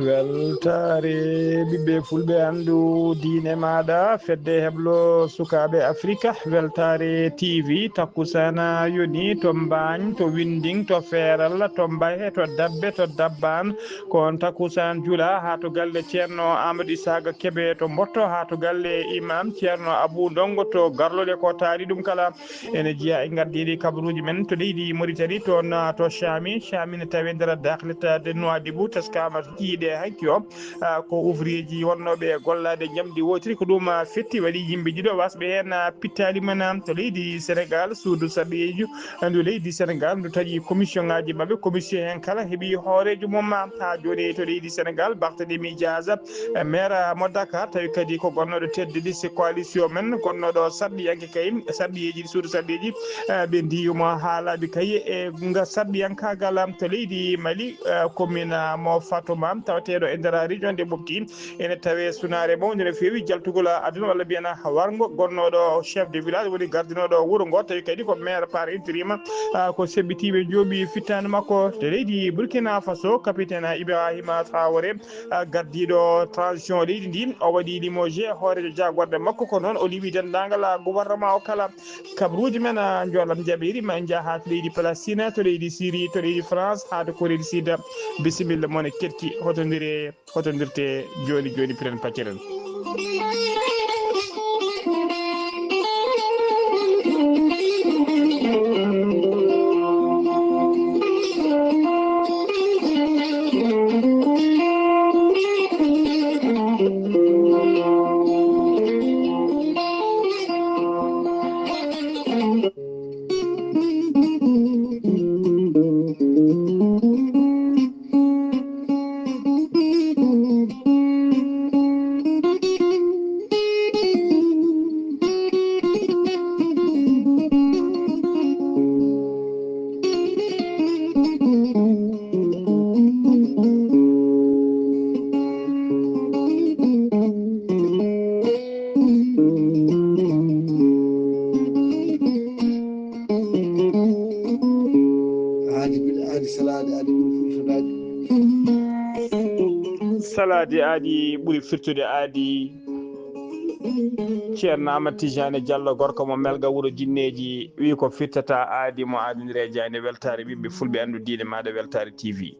weltare ɓiɓɓe fulɓe andu diine maɗa fedde heblo sukaɓe afrique weltare tv takkusana yoni to mbañ to winding to feeral to mbaye to dabbe to dabban kon takkusan juula ha to galle ceerno amadou isaga keɓe to motto ha to galle imam ceerno abou ndongo to garlode ko taari ɗum kala ene jiiya e gardiɗi kabaruji men to leydi mauritanie toon to chami ne tawi nder dahlitade Nouadhibou teskama jiiɗe hanki o ko ouvrier ji wonnoɓe gollade jamdi wotiri ko ɗum fetti waɗi yimɓe ɗiɗo wasɓe hen pittali men to leydi sénégal suudu saɗeju ndu leydi sénégal ndu taƴi commission ngaji mabɓe commission hen kala heeɓi hoorejo mum ha joni to leydi sénégal Barthélémy Dias maire mo Dakar tawi kadi ko gonnoɗo tedde liste coalition men gonnoɗo sarɗiyanke kay sarɗiyeji suudu sarɗiji ɓe ndiyumo haalaɓe kay e sarɗiyankagal to leydi Mali commune mo Fatouma tawateɗo e nder région de Mopti ene tawe sunare mawde no fewi jaltugol aduna walla mbiyana wargo gonnoɗo chef de village woni gardinoɗo wuuro ngo tawi kadi ko maire par intérim ko sebbitiɓe jooɓi fittani makko to leydi Burkina Faso capitaine Ibrahima Traoré gardiɗo transition leydi ndi o waɗi limogé hoorejo jagorde makko ko noon o liwi dendagal gouvernement o kala kabaruji men jolam jaɓiri ma jaaha to leydi Palestine to leydi Syrie to leydi France ha to Corée du Sud bisimilla moon ketti hotodirte joni piren pacceren salade aadi ɓuuri firtude aadi ceerno Amadou Tidiane Diallo gorko mo melga wuuro jinneji wi ko firtata aadi mo adodire jani weltare ɓiɓɓe fulɓe andu diine maɗa weltare TV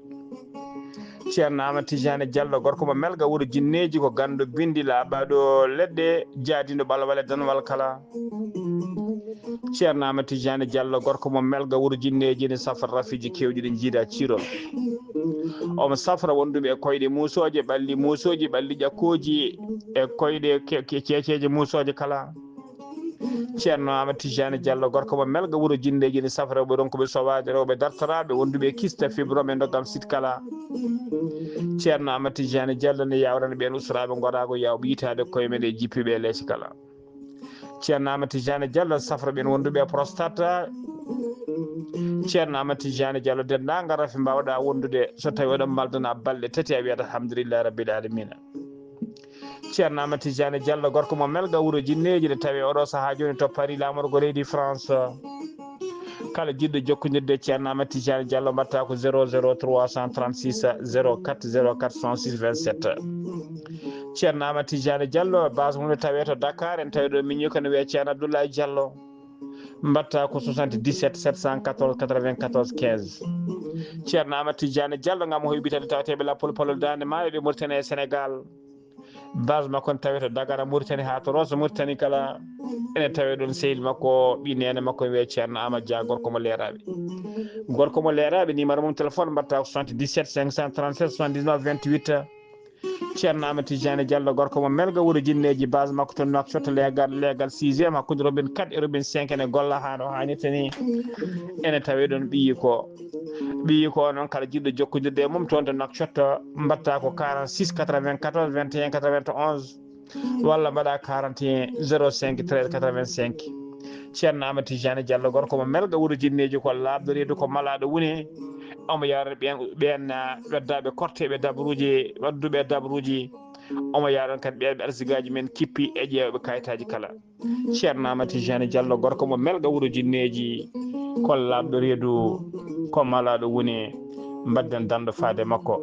ceerno Amadou Tidiane Diallo gorko mo melga wuuro jinneji ko gandu bindi laaɓaɗo leɗɗe jaadido ɓalwale danwal kala ceerno Amadou Tidiane Diallo gorko mo melga wuuro jinneji ne safra rafiji kewɗi ɗe jiida ciro omo safra wonduɓe e koyɗe musoje ɓalli musoji ɓalli ƴakkoji e koyɗe ceeceje musoje kala ceerno Amadou Tidiane Diallo gorko mo melga wuuro jinneji ne safra ɓe ronkoɓe sowade rewɓe dartoraɓe wonduɓe e kista fibrome doggam sit kala ceerno Amadou Tidiane Diallo ne yawrana ɓen usraɓe goɗago yawɓe yitade koye men e jippiɓe leysi kala ceerno Amadou Tidiane Diallo safra ɓen wonduɓe e prostate ceerno Amadou Tidiane Diallo dendagal rafi mbawɗa wondude so tawi oɗon maldana balɗe tati a wiyata alhamdulillahi rabbil alamina ceerno Amadou Tidiane Diallo gorko mo melga wuuro jinneji nde tawi oɗo saaha joni to Paris lamorgo leydi France kala jiɗɗo jokkodirde ceerno Amadou Tidiane Diallo mbatta ko 00 336 04 04 106 27 ceerno Amadou Tidiane Diallo base mum ne tawe to Dakar en tawi ɗo miñi kono wiye ceerno Abdoulaye Diallo mbatta ko 77 714 94 15 ceerno Amadou Tidiane Diallo gam hoybitade tawateɓe lappol palol dande maayo ɓe Mauritanie e Sénégal base makko ne tawe to Dagara Mauritanie ha to Rosso Mauritanie kala ene tawe ɗon sehil makko ɓi nene makko wiye ceerno Amadou Dia gorko mo leeraɓe numéro mum téléphone mbatta ko 77 537 79 28 ceerno Amadou Tidiane Diallo gorko mo melga wuuro jinneji base makko to Nouakchott legal 6e hakkude robin 4 e robin 5 ene golla ha no hannirta ni ene tawe ɗon ɓiyi ko noon kala jiɗɗo jokkodirde e mum toon to Nouakchott mbatta ko 46 94 21 91 walla mbaɗa 41 05 13 85 ceerno Amadou Tidiane Diallo gorko mo melga wuuro jinneji ko labɗo reedu ko malaɗo woni omo yarani ɓen weddaɓe korteɓe dabruji wadduɓe dabruji omo yaɗon kadi ɓeɓe arsigaji men kippi e ƴeewɓe kayitaji kala ceerno Amadou Tidiane Diallo gorko mo melga wuuro jinneji kollaɗo reedu kommalaɗo woni mbadden dando faade makko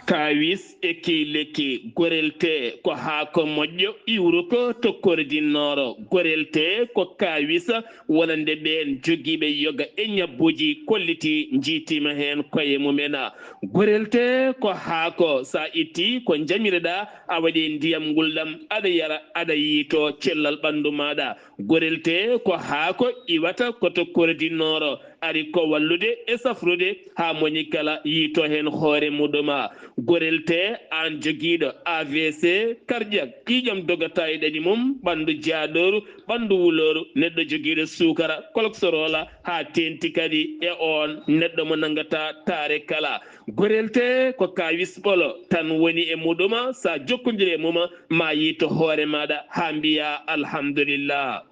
kawis e lekki gorelte ko haako moƴƴo iwru ko tokkordinnoro gorelte ko kawis wonande ɓen jogiiɓe yoga e ñabbuji kolliti jiitima hen koye mumena gorelte ko haako sa itti ko jamireɗa a waɗi ndiyam ngulɗam aɗa yara aɗa yiito cellal ɓandu maɗa gorelte ko haako iwata ko tokkordinnoro ari ko wallude e safrude ha moni kala yiito hen hoore muɗuma gorelte an joguiɗo AVC cardiaque ƴiƴam dogata e ɗaɗi mum ɓandu jaaɗoru ɓandu wuloru neɗɗo joguiɗo sukara cholesterol ha tenti kadi e on neɗɗo mo nangata taare kala gorelte ko kawis ɓolo tan woni e muɗuma sa jokkodiri e muma ma yiito hoore maɗa ha mbiya alhamdulillah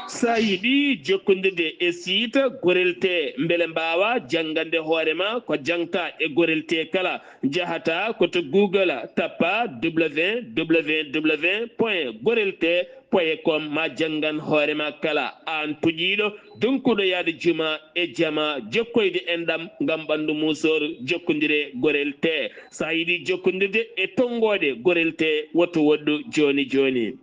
sa yiɗi jokkodirde e siita gorelte beele mbawa janggande hoorema ko jangta e gorelte kala jahata koto Google tappa www.gorelte.com ma janggan hoorema kala an puƴiɗo donkuɗo yaade juma e jama jokkoyde enɗam gam ɓandu musoru jokkodire gorelte sa yiɗi jokkodirde e tonggode gorelte woto woɗɗu joni joni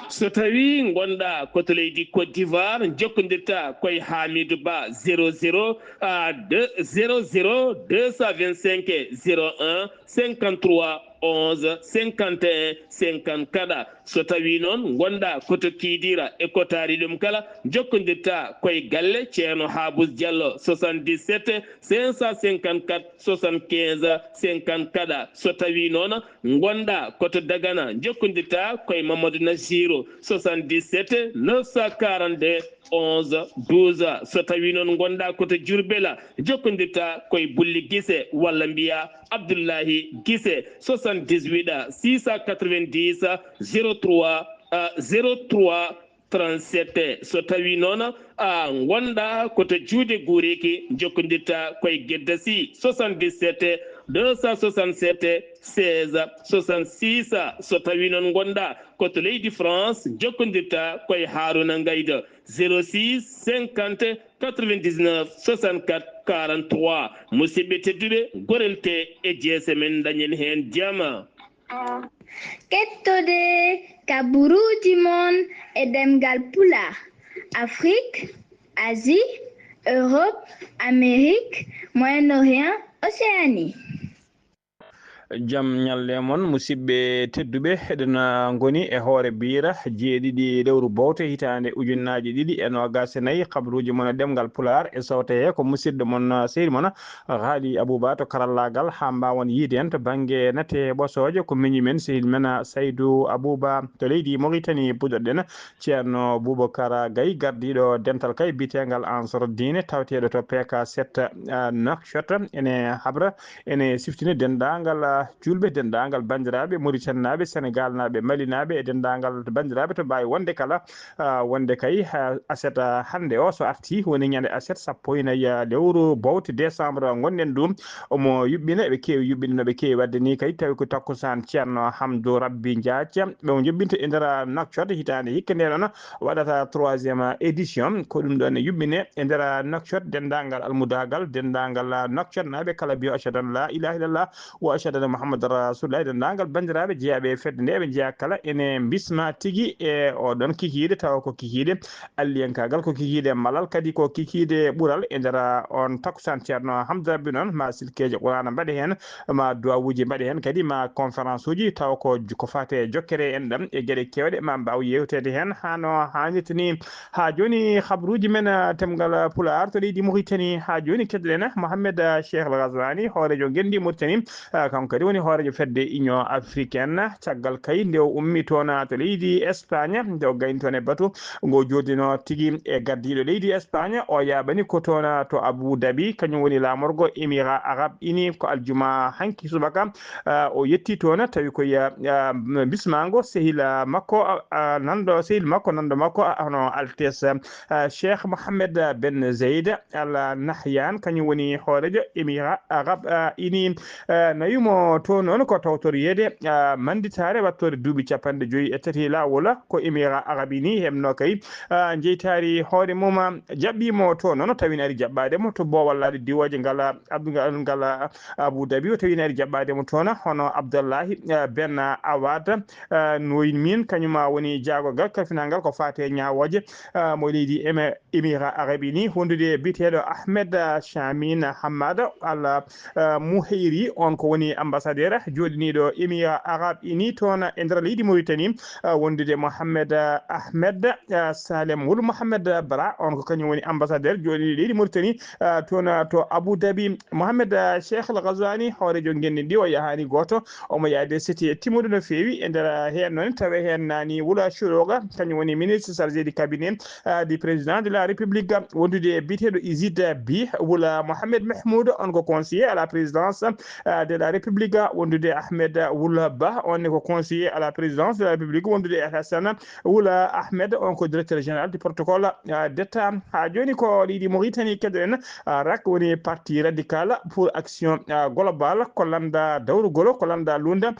so tawi gonɗa koto leydi Côte d'Ivoire jokkodirta koye Hamidou Ba 00 225 01 53 11 51 54 so tawi noon gonɗa koto Kidira e kotari ɗum kala jokkodirta koye galle ceerno Habous Diallo 77 554 75 54 so tawi noon gonɗa koto Dagana jokkodirta koye Mamadou Nasirou 77 942 11 12 so tawi noon gonɗa koto Diourbel jokkodirta koye Bulli Guisse walla mbiya Abdoullahi Guisse 78 690 03 37 so tawi noon a gonɗa koto juude Guriki jokkodirta koye Gueddasi 77 267 16 66 so tawi noon gonɗa koto leydi France jokkodirta koye Harouna Gaïda 06 50 99 64 43 musidɓe tedduɓe gorelte e jeese men dañen hen jama kettode kaburuji mon e demgal pulaar Afrique, Asie, Europe, Amérique, Moyen-Orient, Océanie. Jam ñalle mon musidɓe tedduɓe eɗen goni e hoore bira jeeɗiɗi lewru bowte hitande ujunnaji ɗiɗi e nogas e nayyi kabaruji mon e ɗemgal pular e sawte he ko musidɗo mon sehil mon haali Abouba to karallagal ha mbawon yiide hen to banggue nate ɓosoje ko miñi men sehil men Saydou Abouba to leydi Mauritanie puɗɗoɗen ceerno Boubacar Gaye gardiɗo dental kay bitegal Ansordine tawteɗo to PK 7 Nouakchott ene habra ene siftini dendagal julɓe dendagal bandiraɓe Mauritanie naɓe Sénégal naɓe Mali naɓe e dendagal bandiraɓe to mbawi wonde kala wonde kay aset hande o so arti woni ñande aset 14 lewru bowte décembre gonɗen ɗum omo yuɓɓina ɓe kewi yuɓɓinde no ɓe kewi wadde ni kay tawi ko takkusan ceerno Hamdou Rabbi Diathia ɓe jubbinta e nder Nouakchott hitande hikka nde ɗon waɗata 3e édition ko ɗum ɗon yuɓɓine e nder Nouakchott dendagal almudagal dendagal Nouakchott naɓe kala mbiyo ashhadu an la ilaha illallah wa ashhadu Mouhamadou Rasulullah dendagal bandiraɓe jeeyaɓe fedde nde ɓe jeeya kala ene bisma tigui e oɗon kikiɗe tawa ko kikiɗe alliyankagal ko kikiɗe malal kadi ko kikiɗe ɓuural e nder on takkusan ceerno Hamdou Rabbi noon ma silkeje Qur'ana mbaɗe hen ma duwawuji mbaɗe hen kadi ma conférence uji taw ko fate jokkere en ɗam e gueɗe kewɗe ma mbaw yewtede hen hano hannirta ni ha joni habaruji men temgal pular to leydi Mauritanie ha joni keddoɗen Mohamed Cheikh El Ghazouani hoorejo guendi Mauritanie kanko kadi woni hoorejo fedde union africaine caggal kay nde ummi toon to leydi Espagne nde o gayni toon e batu ngo jodino tigi e gardiɗo leydi Espagne o yaɓani ko toon to Abu Dhabi kañum woni lamorgo Émirats Arabes Unis ko aljuma hanki subaka o yetti toon tawi koye bismango sehil makko nando makko hono Altesse Cheikh Mohammed Ben Zayed Al Nahyan kañum woni hoorejo Émirats Arabes Unis nayimo to noon ko tawtoriyede manditare wattore duuɓi 53 lawol ko Émirats Arabes Unis hemno kay jeytari hoore mum jaɓɓimo to noon tawini ari jaɓɓademo to bowallade diwoje ngala Abu Dhabi o tawini ari jaɓɓademo toon hono Abdallahi Ben Awad noyin min kañuma woni jaagogal kalfinalgal ko fate ñawoje mo leydi Émirats Arabes Unis hondude biteɗo Ahmed Chamin Hamad Al Muhayri on ko woni ambassadeur joɗiniɗo Émirats Arabes Unis toon e nder leydi Mauritanie wondude Mohamed Ahmed Salem Wul Mohamed Bara on ko kañum woni ambassadeur joɗiniɗo leydi Mauritanie toon to Abu Dhabi Mohamed Cheikh Al Ghazouani hoorejo genni ndi o yahani goto omo yaade seti timmude no fewi e nder hen noon tawe hen nani Wula Chouroga kañum woni ministre chargé du cabinet du président de la République wondude biteɗo Isid Bi Wula Mohamed Mahmoud on ko conseiller à la présidence de la République wondude Ahmed Wula Ba on ko conseiller à la présidence de la République wondude Hassan Wula Ahmed on ko directeur général du protocole d'État ha joni ko leydi Mauritanie keɗen rak woni parti radical pour action globale ko landa dawrugol ko landa lunda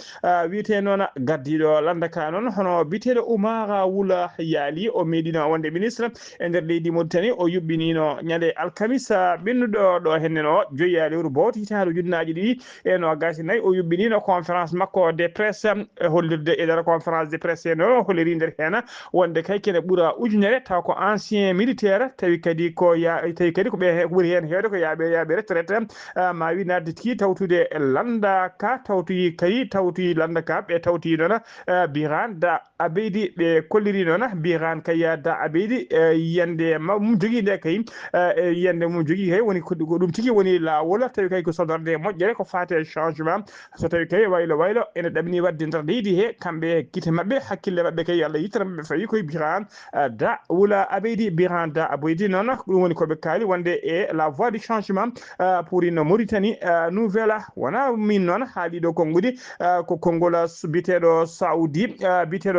wiite noon gardiɗo landa ka noon hono biteɗo Oumar Wula Yaali o meɗino wonde ministre e nder leydi Mauritanie o yuɓɓinino ñande alkamisa ɓennuɗo ɗo hennen o joyi lewru bowto hitande ujunnaji ɗiɗi e no gasinayi o yuɓɓinino conférence makko de presse hollirde e nder conférence de presse no holliri nder hen wonde kay kene ɓuura ujunere taw ko ancien militaire tawi kadi ko ɓe ɓuuri hen hewde ko yaaɓe retraite ma wi nadde tigi tawtude landa ka tawtoyi landa ka ɓe tawtoyi noon Biran Da Abeydi ɓe kolliri noon Biran kay Da Abeydi yiyande mum jogui nde kay yiyande mum jogui kay woni ko ɗum tigi woni lawol tawi kay ko sodorde moƴƴere ko fate changement so tawi kay waylo ene ɗamini wadde nder leydi he kamɓe guite mabɓe hakkille mabɓe kay Allah yittara mabɓe fawi koye Biran Da Wula Abeydi Biran Da Abeydi noon ɗum woni koɓe kaali wonde e la voie du changement pour une Mauritanie nouvelle wona min noon haaliɗo konngudi ko konngol biteɗo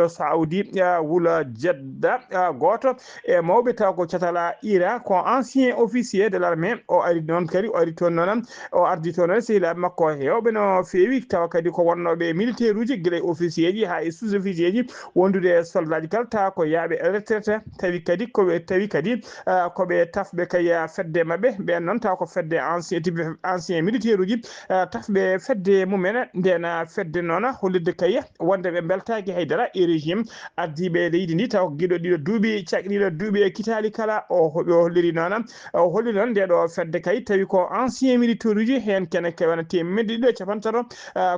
Saoudi Wula Jeddah goto e mawɓe taw ko catala ira ko ancien officier de l'armée o ari noon kadi o ari toon noon o ardi toon noon sehilaɓe makko hewɓe no fewi tawa kadi ko wonnoɓe militaire uji guila officier ji ha e sous officier ji wondude soldat ji kala tawa ko yaaɓe retraite tawi kadi koɓe tafɓe kay fedde mabɓe ɓen noon taw ko fedde ancien militaire uji tafɓe fedde mumen ndena fedde noon hollirde kay wonde ɓe beltaki haydara e régime ardiɓe leydi ndi taw guiɗo ɗiɗo duuɓi cagɗiɗo duuɓi kitali kala o holliri noon ndeɗo fedde kay tawi ko ancien militaire uji hen kene kewana temedde ɗiɗi e capantati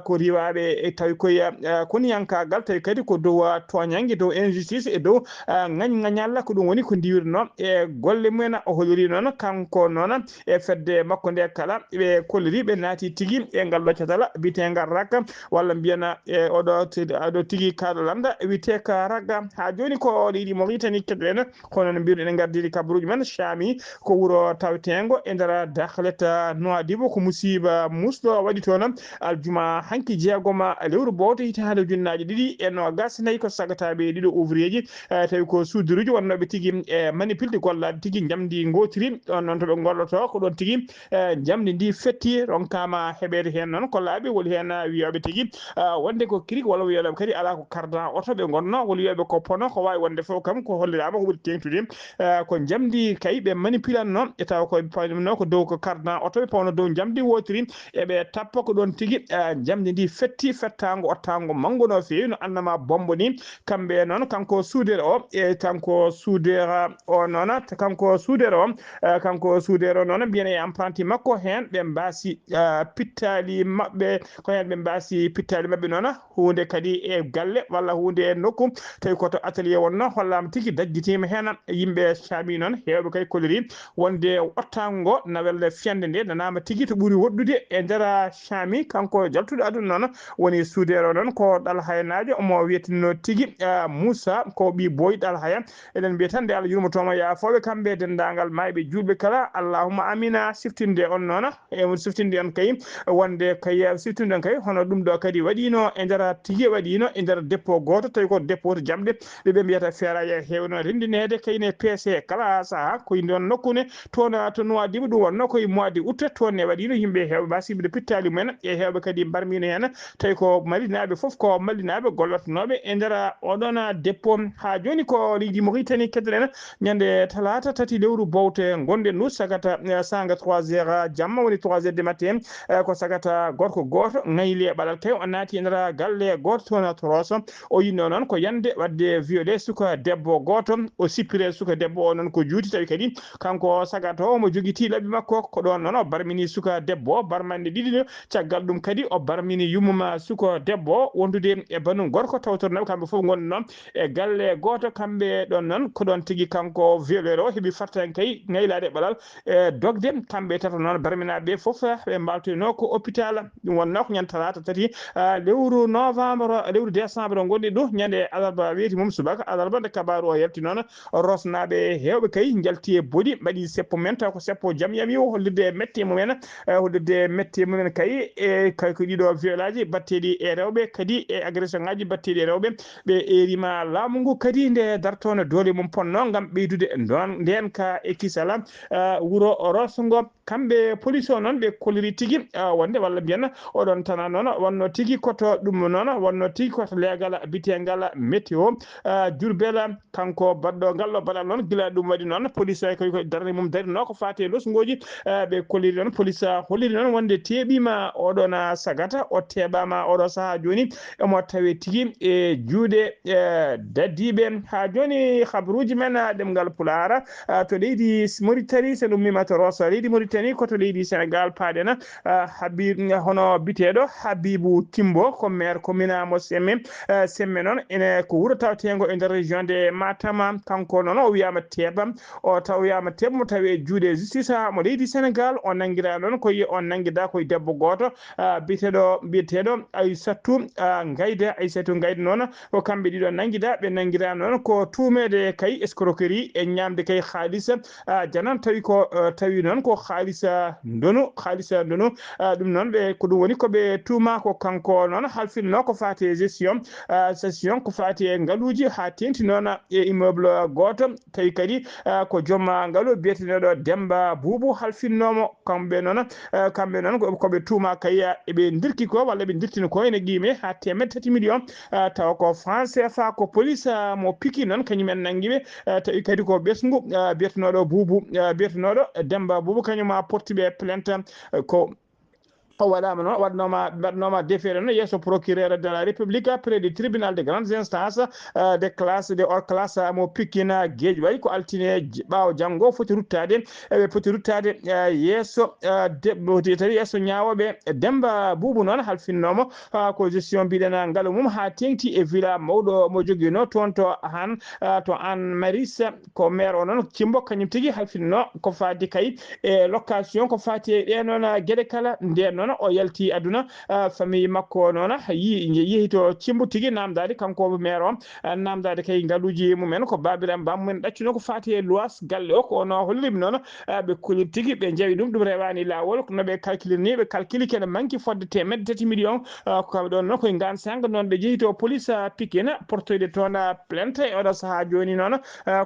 ko riwaɓe tawi koye koniyankagal tawi kadi ko dow toñanggue dow injustice e dow ŋañalla ko ɗum woni ko diwirno e golle mumen o holliri noon kanko noon e fedde makko nde kala ɓe kolliri ɓe naati tigui e ngal ɗo catala bitegal ragga walla mbiyana e oɗo tigui kaɗo landa wiyete ka ragga ha joni ko leydi Mauritanie keɗen kono no mbiruɗen gardiɗi kabaruji men Chami ko wuuro tawetengo e nder Dakhlet Nouadhibou ko musiba musɗo waɗi toon aljuma hanki jeegoma lewru bowto hitande ujunnaje ɗiɗi e no gasnayi ko sagataɓe ɗiɗo ouvrier ji tawi ko soudruji wonnoɓe tigui e manipulde gollade tigui jamdi gotiri ɗon noon toɓe golloto ko ɗon tigui jamdi ndi fetti ronkama heɓede hen noon ko laaɓi woni hen wiyoɓe tigui wonde ko crique walla wiyoɓe kadi ala ko cardan auto ɓe gonno walla wiyoɓe ko pono ko wawi wonde fof kam ko hollirama ko ɓuuri tengtude ko jamdi kay ɓe manipulanno e taw ko pawno ko dow ko cardan auto ɓe pawno dow jamdi wotiri eɓe tappa ko ɗon tigui jamdi ndi fetti fettago ottago manggo no fewi no annama bombo ni kamɓe noon kanko soudeur o e kanko soudeur o noon kanko soudeur o noon mbiyane e apprenti makko hen ɓe mbasi pittali mabɓe ko hen ɓe mbasi pittali mabɓe noon hunde kadi e galle walla hunde e nokku tawi koto atelier wonno hollama tigui dajjitima hen yimɓe Chami noon hewɓe kay kolliri wonde ottago nawel fiyande nde nanama tigui to ɓuuri woɗɗude e nder Chami kanko jaltuɗo aduna noon woni suudero noon ko ɗal haynajo omo wiyetino tigi Moussa ko ɓi boy ɗal haya eɗen mbiya tan nde Allah yurmotomo yaafoɓe kamɓe dendagal mayɓe julɓe kala allahumma amina siftinde on noon e siftinde on kay wonde kay siftinde on kay hono ɗum ɗo kadi waɗino e nder tigi waɗino e nder dépôt goto tawi ko dépôt to jamɗe ɓe mbiyata feraya hewno rindinede kayne PC kala saaha koye ɗon nokkune toon to Nouadhibou ɗum wonno koye mois de août toon ne waɗino yimɓe hewɓe basibde pittali mumen e hewɓe kadi mbarmino hen tawi ko malinaɓe foof ko mallinaɓe gollotanoɓe e nder oɗon dépôt ha joni ko leydi Mauritanie keddoɗen ñande talata tati lewru bowte gonɗen nu sagata sanga 3h jamma woni 3h du matin ko sagata gorko goto ngayli e ɓaɗal kay o naati e nder galle goto toon Toroso o yinno noon ko yande wadde violé suka debbo goto o sippire suka debbo o noon ko juuti tawi kadi kanko sagata o mo jogui tilaɓe makko ko ɗon noon o barmini suka debbo barmande ɗiɗi ɗo caggal ɗum kadi o barmini yummuma suka debbo wondude e bannum gorko tawtornaɓe kamɓe foof gonɗo noon e galle goto kamɓe ɗon noon ko ɗon tigui kanko violére o heeɓi fartan kay ngaylade e ɓalal e dogde kamɓe tata noon barminaɓe foof ɓe mbaltoyno ko hôpital ɗum wonno ko ñande talata tati lewru novembre lewru décembre gonɗi ɗo ñande alarba wiyeti mum subaka alarba nde kabaru o yalti noon rosnaɓe hewɓe kay jalti e boni mbaɗi seppo men taw ko seppo jaam yami o hollirde mette mumen hollirde mette mumen kay e ko ɗiɗo viol aji batteɗi e rewɓe kadi e agression ngaji batteɗi e rewɓe ɓe erima laamu ngu kadi nde dartono doole mum ponno gam ɓeydude nden ka e kisala wuuro Rosgo kamɓe police o noon ɓe koliri tigui wonde walla mbiyen oɗon tana noon wonno tigui koto ɗum noon wonno tigui koto leegal bitegal météo Diourbel kanko baɗɗo ngallo baɗal noon gila ɗum waɗi noon police o koy darde mum darino ko fate losgoji ɓe koliri noon police holliri noon wonde teɓima oɗon sagata o teɓama oɗo saaha joni omo tawe tigui e juuɗe daddiɓe ha joni habaruji men ɗemgal Pulaar to leydi Mauritanie so ɗum mimata Rosso leydi Mauritanie koto leydi Sénégal paaɗen hono biteɗo Habibou Timbo ko maire commune mo Semme noon ene ko wuuro tawtengo e nder région de Matam kanko noon o wiyama teɓam o taw wiyama teɓa mo tawi e juuɗe justice mo leydi Sénégal o nanguira noon koye on nanguida koye debbo goto biyeteɗo Aissatou Gaïde noon ko kamɓe ɗiɗo nanguida ɓe nanguira noon ko tumede kay escroquerie e ñamde kay haalis janan tawi noon ko haalisa ndonu ɗum noon ɓe ko ɗum woni koɓe tuma ko kanko noon halfinno ko fati gestion ko fati e ngaaluji ha tenti noon e immeuble goto tawi kadi ko joom ngaalu biyeteneɗo Demba Boubou halfinnomo kamɓe noon koɓe tuma kay eɓe dirki ko walla ɓe dirtini ko ene qime ha 3 millions taw ko France CFA ko police mo piki noon kañumen nanguiɓe tawi kadi ko ɓesgu biyetenoɗo Boubou biyetenoɗo Demba Boubou kañuma portiɓe plainte ko waɗama noon waɗnoma déféré noon yesso procureur de la république près du tribunal de grandes instances de hors classe mo Pikine Guédiawaye ko altine ɓawo janggo foti ruttade eɓe poti ruttade yesso tawi yesso ñawoɓe Demba Boubou noon halfinnomo ko gestion mbiɗen ngaalu mum ha tengti e villa mawɗo mo joguino toon to Anne Maris ko maire o noon Cimbo kañum tigui halfinno ko fati kay e location ko fati e ɗenon gueɗe kala nden noon o yalti aduna famille makko noon yeehi to Cimbo tigui namdade kanko maire o namdade kay ngaaluji mumen ko babiram bammumen ɗaccuno ko fati e lois galle o ko no hollimi noon ɓe kolir tigui ɓe jawi ɗum rewani lawol noɓe calculirni ɓe calculi kene manqui fodde 3 millions ko ɗon noon koye gan sanga noon ɓe jeehi to police Pikine portoyde toon plainte e oɗo saaha joni noon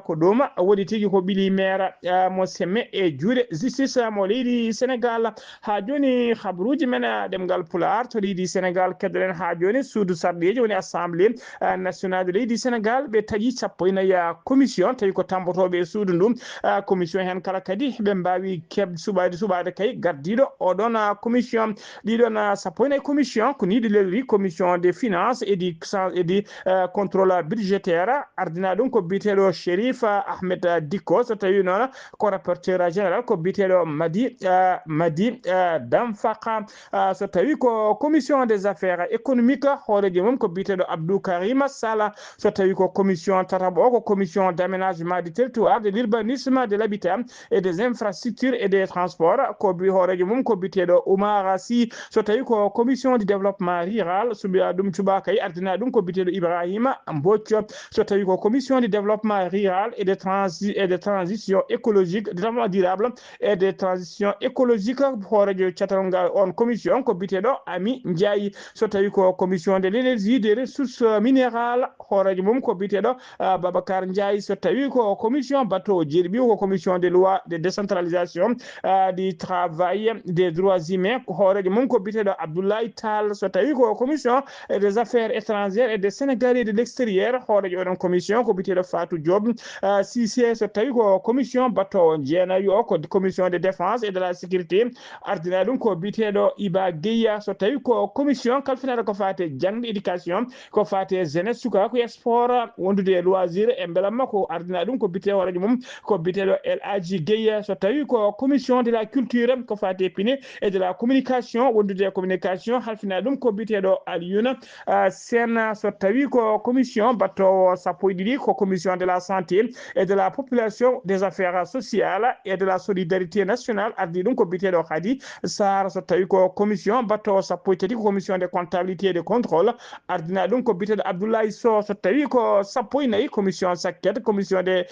ko ɗum woɗi tigui ko ɓiili maire mo Semme e juuɗe justice mo leydi Sénégal ha joni habaruji men ɗemgal Pulaar to leydi Sénégal keddoɗen ha joni suudu sarɗeji woni assemblée nationale de leydi Sénégal ɓe taaƴi 14 commission tawi ko tambotoɓe e suudu ndu commission hen kala kadi ɓe mbawi suɓade kay gardiɗo oɗon commission ɗiɗon 14 commission ko ni ɗi lelori commission des finances et du contrôle budgétaire ardina ɗum ko biteɗo Chérif Ahmed Dicko so tawi noon ko rapporteur général ko biteɗo Madi Damfaka ha so tawi ko commission des affaires économiques hoorejo mum ko biteɗo Abdou Karim Sala so tawi ko commission tataɓo ko commission d'aménagement du territoire de l'urbanisme de l'habitat et des infrastructures et des transports ko bi hoorejo mum ko biteɗo Oumar Sy so tawi ko commission du développement rural so mbiya ɗum tubaka yi ardina ɗum ko biteɗo Ibrahima Mbocco so tawi ko commission du développement rural et de transition écologique de développement durable et de transition écologique hoorejo catalngal on commission ko biteɗo Ami Ndiaye so tawi ko commission de l'énergie des ressources minérales hoorejo mum ko biteɗo Babacar Ndiaye so tawi ko commission bateau jeeɗi ko commission des lois de décentralisation du travail des droits humains hoorejo mum ko biteɗo Abdoulaye Tall so tawi ko commission des affaires étrangères et des Sénégalais de l'extérieur hoorejo oɗon commission ko biteɗo Fatou Diop Cissé so tawi ko commission bateau jeenayi o ko commission de défense et de la sécurité ardina ɗum ko biteɗo Iba Gueye so tawi ko commission kalfinaɗo ko fate jangde éducation ko fate jeunesse sukako e sport wondude e loisir e belamma ko ardina ɗum ko bite hoorejo mum ko biteɗo El Hadji Gueye so tawi ko commission de la culture ko fate pine et de la communication wondude e communication halfina ɗum ko biteɗo Alioune Sène so tawi ko commission battowo sappo e ɗiɗi ko commission de la santé et de la population des affaires sociales et de la solidarité nationale ardi ɗum ko biteɗo Khady Sarr so tawi ko commission battowo sappo e tati ko commission de comptabilité et de contrôle ardina ɗum ko biteɗo Abdoulaye Sow so tawi ko sappo e nayyi commission saket commission de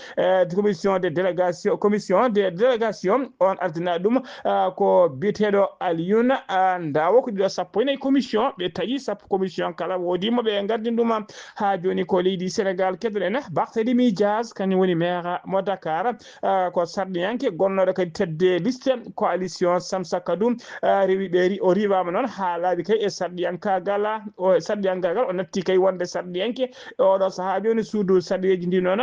délégation on ardina ɗum ko biteɗo Alioune Ndawo ko ɗiɗo sappo e nayyi commission ɓe taƴi sappo commission kala wodima ɓe gardin ɗum ha joni ko leydi Sénégal keɗoɗen Barthélémy Dias kañum woni maire mo Dakar ko sarɗiyanke gonnoɗo kadi tedde liste coalition Samsakadou rewi ɓe o riwama noon ha laaɓi kay e sarɗiyankagal o natti kay wonde sarɗiyanke oɗo saaha joni suudu sarɗiyeji ndi noon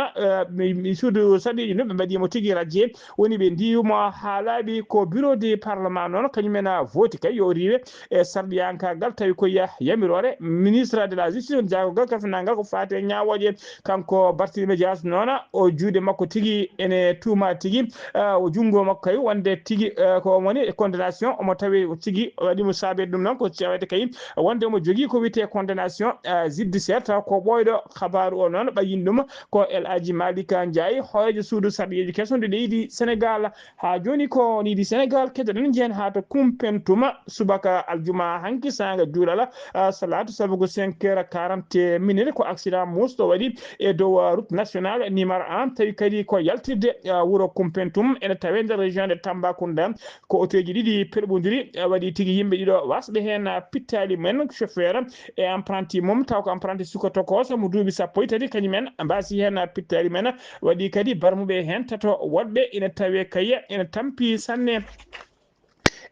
suudu sarɗiyeji ɗum ɓe mbaɗimo tigui radie woni ɓe ndiwmo ha laaɓi ko bureau du parlement noon kañumen voti kay yo riwe e sarɗiyankagal tawi koye yamirore ministre de la justice jagogal kafinagal ko fate ñawoje kanko Barthélémy Dias noon o juude makko tigui ene tuuma tigui o junggo makko kay wonde tigui ko woni condamnation omo tawi tigui waɗimo sabede ɗum noon ko cewede kay wonde omo jogui ko wiyete condamnation judiciaire taw ko ɓoyɗo habaru o noon ɓayini ɗum ko El Hadji Malick Ndiaye hoorejo suudu sarɗiyeji kesonde leydi Sénégal ha joni ko leydi Sénégal keɗoɗen jeen ha to Koumpentoum subaka aljuma hanki sanga juulala salatu sabugo 5h40 ko accident musɗo waɗi e dow route nationale numéro 1 tawi kadi ko yaltirde wuuro Koumpentoum ene tawe nder région de Tambacounda ko otoji ɗiɗi perɓodiri waɗi tigui yimɓe ɗiɗo wasɓe hen pittali men chauffeur e apprenti mum taw ko apprenti suka tokoso mo duuɓi sappo e tati kañumen mbasi hen pittali men waɗi kadi barmuɓe hen tato woɗɓe ene tawe kaye ene tampi sanne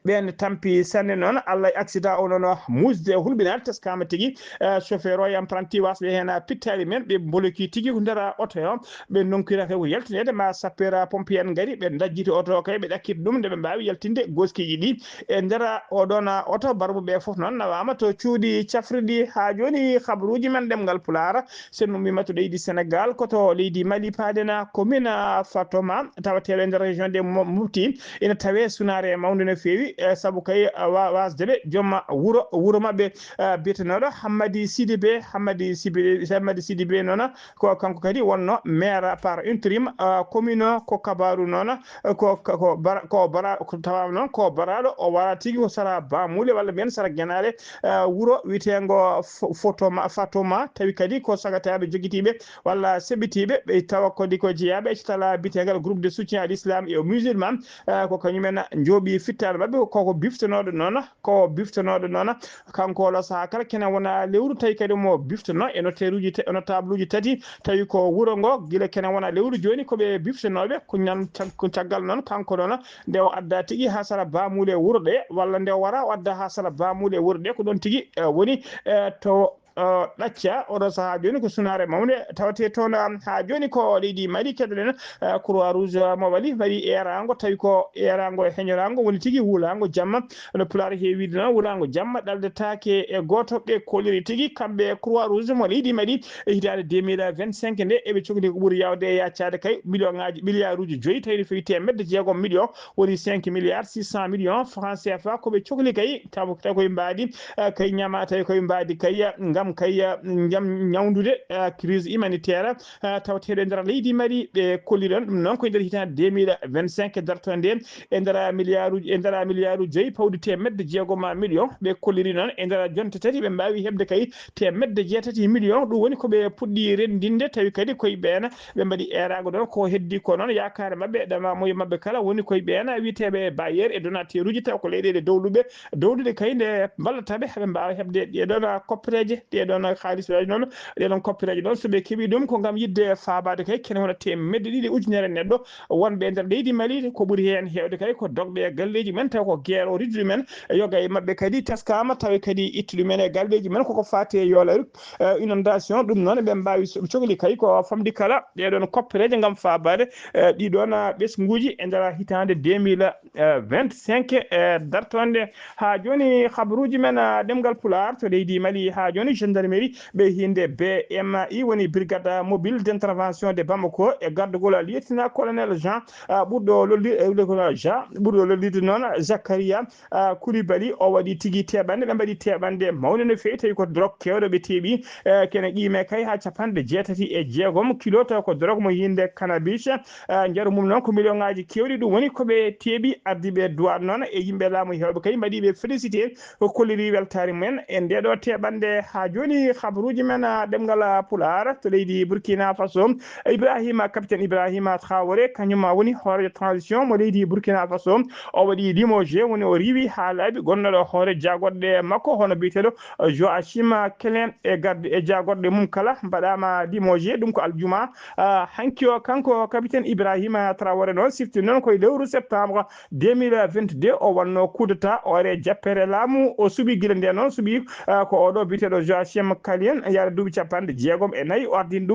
ɓen tampi sanne noon Allah accident o noon musde hulɓinade teskama tigui chauffeur o e apprenti wasɓe hen pittali men ɓe boloki tigui ko nder auto o ɓe donkira kay ko yaltinede ma sapeur pompier en gaari ɓe dajjiti auto o kay ɓe ɗakkiti ɗum nde ɓe mbawi yaltinde goskiji ɗi e nder oɗon auto barmuɓe foof noon nawama to cuuɗi cafriɗi ha joni habaruji men ɗemgal Pulaar sen ummima to leydi Sénégal koto leydi Mali paadena commune Fatoma tawateɗo e nder région de Mopti ene tawe sunare mawde no fewi sabu kay wasdeɓe joom wuuro mabɓe biyetenoɗo Hammady Sidibé noon ko kanko kadi wonno maire par intérim commune ko kabaru noon ko tawama noon ko baraɗo o wara tigui ko sara bamule walla mbiyen sara guenale wuuro wiyetego Fatoma tawi kadi ko sagataɓe joguitiɓe walla seɓɓitiɓe ɓe tawa kadi ko jeeyaɓe cetala bitegal groupe de soutien à l'islam et aux musulmans ko kañumen jooɓi fittade mabɓe koko biftanoɗo noon kanko oɗo saaha kala kene wona lewru tawi kadi mo biftano e notable uji tati tawi ko wuuro ngo guila kene wona lewru joni koɓe biftanoɓe ko caggal noon kanko noon nde o adda tigui ha sara bamule wuuro ɗe walla nde o wara o adda ha sara bamule wuuro ɗe ko ɗon tigui woni to ɗacca oɗo saha joni ko sunare mawde tawate toon ha joni ko leydi Mali keɗoɗen croix rouge mo waɗi erago tawi ko erago e heñorago woni tigui wuulago jamma no pulaar heewide noon wuulago jamma ɗaldetake e goto ɓe koliri tigui kamɓe croix rouge mo leydi Mali e hitande 2025 nde eɓe cohli ko ɓuuri yawde yaccade kay million ngaji milliard uji 5 tawi fawi temedde jeegom million woni 5 milliards 600 millions francs CFA koɓe cohli kay taw koye mbaɗi kay ñama tawi koye mbaɗi kay gam kay jam ñawdude crise humanitaire tawateɗo e nder leydi Mali ɓe kolliɗon ɗum noon koye nder hitande 2025 darto nde e nder milliard uji 5 pawɗi temedde jeegom million ɓe kolliri noon e nder jonte tati ɓe mbawi hebde kay temedde jeetati million ɗum woni koɓe puɗɗi rendinde tawi kadi koye ɓeena ɓe mbaɗi erago ɗon ko heddi ko noon yakare mabɓe ɗama moye mabɓe kala woni koye ɓeena wiyeteɓe bailleur et donateur uji taw ko leyɗele dowluɗe kay nde ballataɓe ɓe mbawa hebde ɗeɗon koppereje ɗeɗon halisaji noon ɗeɗon koppereje noon soɓe keeɓi ɗum ko gam yidde fabade kay kene wona temedde ɗiɗi ujunere neɗɗo wonɓe e nder leydi Mali ko ɓuuri hen hewde kay ko dogɓe e galleji men taw ko guerre o riddi ɗumen yoga e mabɓe kadi teskama tawi kadi itti ɗumen e galleji men koko fate yoolari inondation ɗum noon ɓe mbawi soɓe cohli kay ko famdi kala ɗeɗon koppereje gam fabade ɗiɗon ɓesguji e nder hitande 2025 e dartonde ha joni habaruji men ɗemgal Pulaar to leydi Mali ha joni gendarmerie ɓe hinde BMI woni brigade mobile d' intervention de Bamako e gardugol lieutenant colonel Jean ɓurɗo lollide noon Zakaria Koulibaly o waɗi tigui teɓande ɓe mbaɗi teɓande mawde no fewi tawi ko drogue kewɗo ɓe teeɓi kene qime kay ha capanɗe jeetati e jeegom kilo taw ko drogue mo yinde cannabis jaru mum noon ko million ngaji kewɗi ɗum woni koɓe teeɓi ardiɓe douane noon e yimɓe laamu hewɓe kay mbaɗiɓe félicité ko kolliri weltari mumen e ndeɗo teɓande ha joni habaruji men ɗemgal Pulaar to leydi Burkina Faso capitaine Ibrahima Traoré kañum woni hoore transition mo leydi Burkina Faso o waɗi limogé woni o riwi ha laaɓi gonnoɗo hoore jagoɗɗe makko hono biyeteɗo Joachim Kelen e garde e jagoɗɗe mum kala mbaɗama limogé ɗum ko aljuma hanki o kanko capitaine Ibrahima Traoré noon sifti noon koye lewru septembre 2022 o wanno coup d'état ore jappere laamu o suuɓi guila nde noon suuɓi ko oɗo biyeteɗo Joachim Kalen yaade duuɓi capanɗe jeegom e nayyi o ardini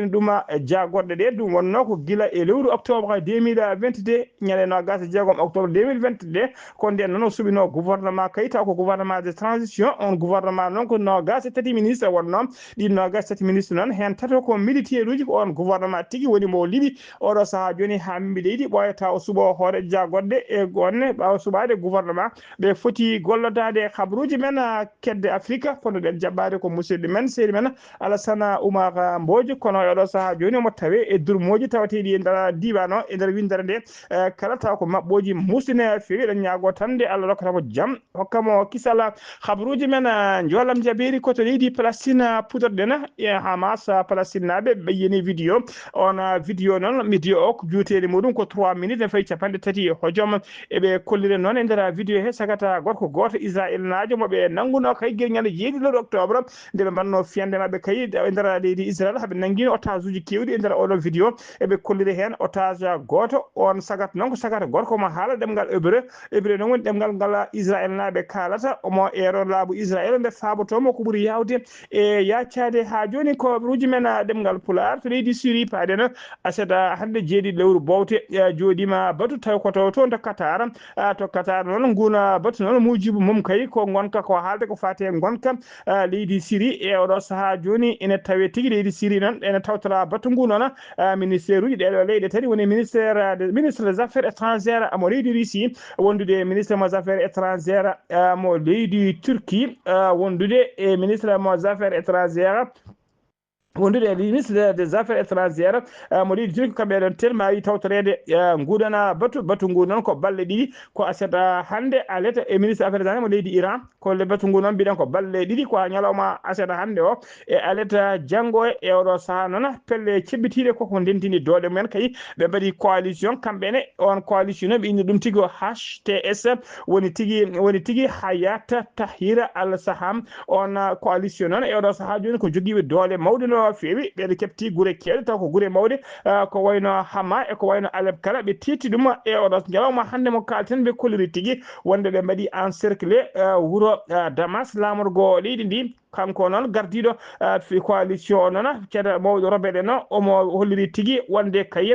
ɗum jagoɗɗe ɗe ɗum wonno ko guila e lewru octobre 2022 ñande nogas jeegom octobre 2022 ko nden noon o suuɓino gouvernement kay taw ko gouvernement de transition on gouvernement noon ko nogas e tati ministre wonno ɗin nogas tati ministre noon hen tato ko militaire uji ko on gouvernement tigui woni mo liɓi oɗo saaha joni ha mimɓe leydi ɓoyata o suuɓo hoore jagoɗɗe e gonne ɓawa suuɓade gouvernement ɓe foti gollodade habaruji men kedde Afrique ponnoɗen jaɓɓade ko musidɗo men seydi men Alassane Oumar Mbodji kono oɗo saaha joni omo tawe e durmoji tawateɗi e nder diwan o e nder windere nde kala taw ko mabɓoji musdine fewi ɗen ñaago tan nde Allah rokkata ko jaam hokkamo kisala habaruji men jolam jaberi koto leydi Palestine pudorɗen e Hamas Palestine naɓe ɓe yini vidéo on vidéo noon vidéo o ko juutedi muɗum ko 3 minutes e fayi capanɗe tati hojom eɓe kollire noon e nder vidéo he sagata gorko goto Israël najo moɓe nanguno kay guel ñande 7 octobre nde ɓe mbanno fiyande mabɓe kay e nder leydi Israël haaɓe nanguino otage uji kewɗi e nder oɗo vidéo eɓe kolliri hen otage goto on sagata noon ko sagata gorko mo haala ɗemgal hébreu noon woni ɗemgal ngal Israël naɓe kalata omo ero laamu Israël nde fabotomo ko ɓuuri yawde e yaccade ha joni ko ruuji men ɗemgal Pulaar to leydi Syrie paɗen aseda hande jeeɗiɗi lewru bowte joɗima batu taw koto to Qatar noon nguna batu noon mujibu mum kay ko gonka ko haalde ko fate gonka leydi Syrie e oɗo saaha joni ene tawe tigui leydi Syrie noon ene tawtora batu ngu noon ministére uji ɗeɗo leyɗe tati woni ministre des affaires étrangères mo leydi Russie wondude ministre mo affaires étrangères mo leydi Turquie wondude e ministre mo affaires étrangères wondude ministre des affaires étrangères mo leydi Turquie kamɓe ɗon telmayi tawtorede nguɗana batu ngu noon ko balɗe ɗiɗi ko aseta hande aleta e ministre affaires étrangères mo leydi Iran ko le batu ngu noon mbiɗen ko balɗe ɗiɗi ko ñalawma aseta hande o e aleta janggo e oɗo saaha noon pelle cebbitiɗe koko ndentini doole mumen kay ɓe mbaɗi coalition kamɓene on coalition ɓe indi ɗum tigui HTS woni tigui Hayat Tahrir al Saham on coalition noon e oɗo saaha joni ko joguiɓe doole mawɗe no no feewi ɓeɗe kepti gure kewɗe taw ko gure mawɗe ko wayno Hama e ko wayno Alep kala ɓe tiiti ɗum e oɗo ñalawma hannde mo kalten ɓe kolliri tigui wonde ɓe mbaɗi encerclé wuro Damas lamorgo leydi ndi kanko noon gardiɗo coalition noon ceerno mawɗo Robert no omo holliri tigui wonde kayi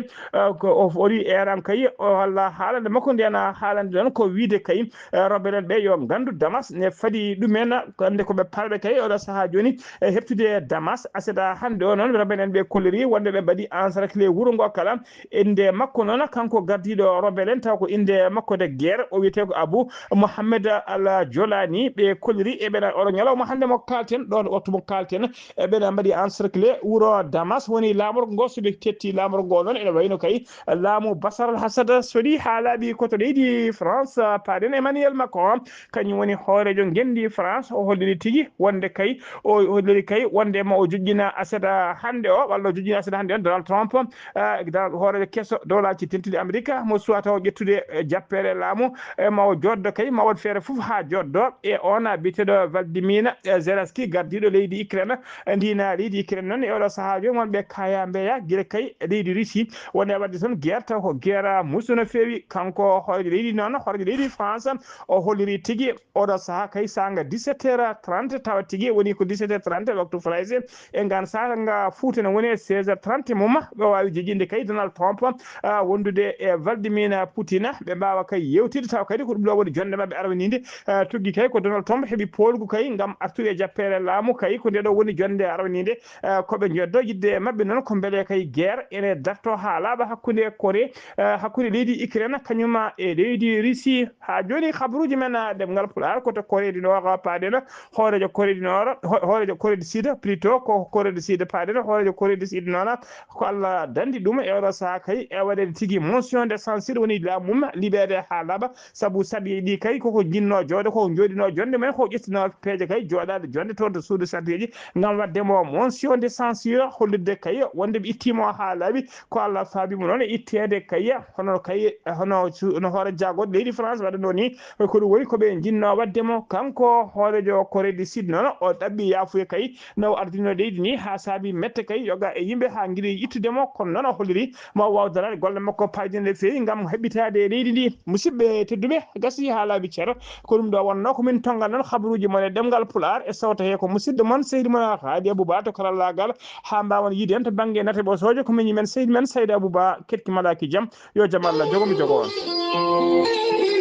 ko o woni eran kayi o walla haalande makko ndiyana haalande noon ko wiide kayi Robert en ɓe yo gandu Damas ne faadi ɗumen hande koɓe palɓe kayi oɗo saaha joni heptude Damas aseɗa hande o noon Robert en ɓe kolliri wonde ɓe mbaɗi encerclé wuuro ngo kala inde makko noon kanko gardiɗo Robert en taw ko inde makko de guerre o wiyete ko Abou Mohamed Al Jolani ɓe kolliri e ɓena oɗo ñalawma hande mo kalten ɗon wattu mo kalten ɓeɗa mbaɗi encerclé wuuro Damas woni lamorgo ngo soɓe tetti lamorgo ngo noon ene wayno kay laamu Bashar al-Assad soɗi ha laaɓi koto leydi France paɗen Emmanuel Macron kañum woni hoorejo gendi France o holliri tigui wonde kay o holliri kay wonde ma o joƴƴina aseɗa hande o walla o joƴƴina aseɗa hande on Donald Trump hoorejo kesso dowlaji tentuɗi Amérique mo suwata o ƴettude jappere laamu ma o joddo kay ma waɗ feere foof ha joddo e on biteɗo Vladimir Zelensky gardiɗo leydi Ukraine ndina leydi Ukraine noon e oɗo saaha joni wonɓe kaya mbeya guila kay leydi Russie woni wadde toon guerre taw ko guerre musu no feewi kanko hoorejo leydi noon hoorejo leydi France o holliri tigui oɗo saaha kay sanga 17h30 tawa tigui woni ko 17h30 waktu français e ngan sanga Fouta ne woni 16h30 mumma ɓe wawi jejjinde kay Donald Trump wondude e Vladimir Poutine ɓe mbawa kay yewtide taw kadi ko ɗum ɗo woni jonde mabɓe arwanide tugui kay ko Donald Trump heeɓi polgu kay gam artude e jappere laamu kay ko nde ɗo woni jonde arwanide koɓe joddo yidde mabɓe noon ko beele kay guerre ene darto ha laaɓa hakkude Corée hakkude leydi Ukraine kañuma e leydi Russie ha joni habaruji men ɗemgal Pulaar koto Corée du Nord paɗen hoorejo Corée du Nord hoorejo Corée du Sud plutôt ko Corée du Sud paɗen hoorejo Corée du Sud noon ko Allah dandi ɗum e oɗo saaha kay e waɗede tigui motion de censure woni laamum libéré ha laaɓa saabu sarɗiji ɗi kay koko jinno joɗo koko joɗino jonde men ko ƴettino peeje kay joɗade jonde toon to suudu sarɗiji gam waddemo motion de censure hollirde kay wonde ɓe ittimo ha laaɓi ko Allah faabimo noon e ittede kay hono hoore jagoɗo leydi France waɗano ni ko ɗum woni koɓe jinno waddemo kanko hoorejo Corée du Sud noon o ɗaɓɓi yafuya kay no ardino leydi ni ha saabi mette kay yoga e yimɓe ha guiɗi ittudemo kono noon o holliri ma wawdarade golle makko paydinde feewi gam heɓitade leydi ndi musidɓe tedduɓe gasi ha laaɓi ceero ko ɗum ɗo wonno komin tongal noon habaruji mon e ɗemgal Pulaar e sawta he ko musidɗo moon seydi mon Haadi Abouba to karallagal ha mbawan yiide hen to banggue nate ɓosojo komin yimen seydi men Saydou Abouba kettimalaki jaam yo jaam Allah jogomi jogo on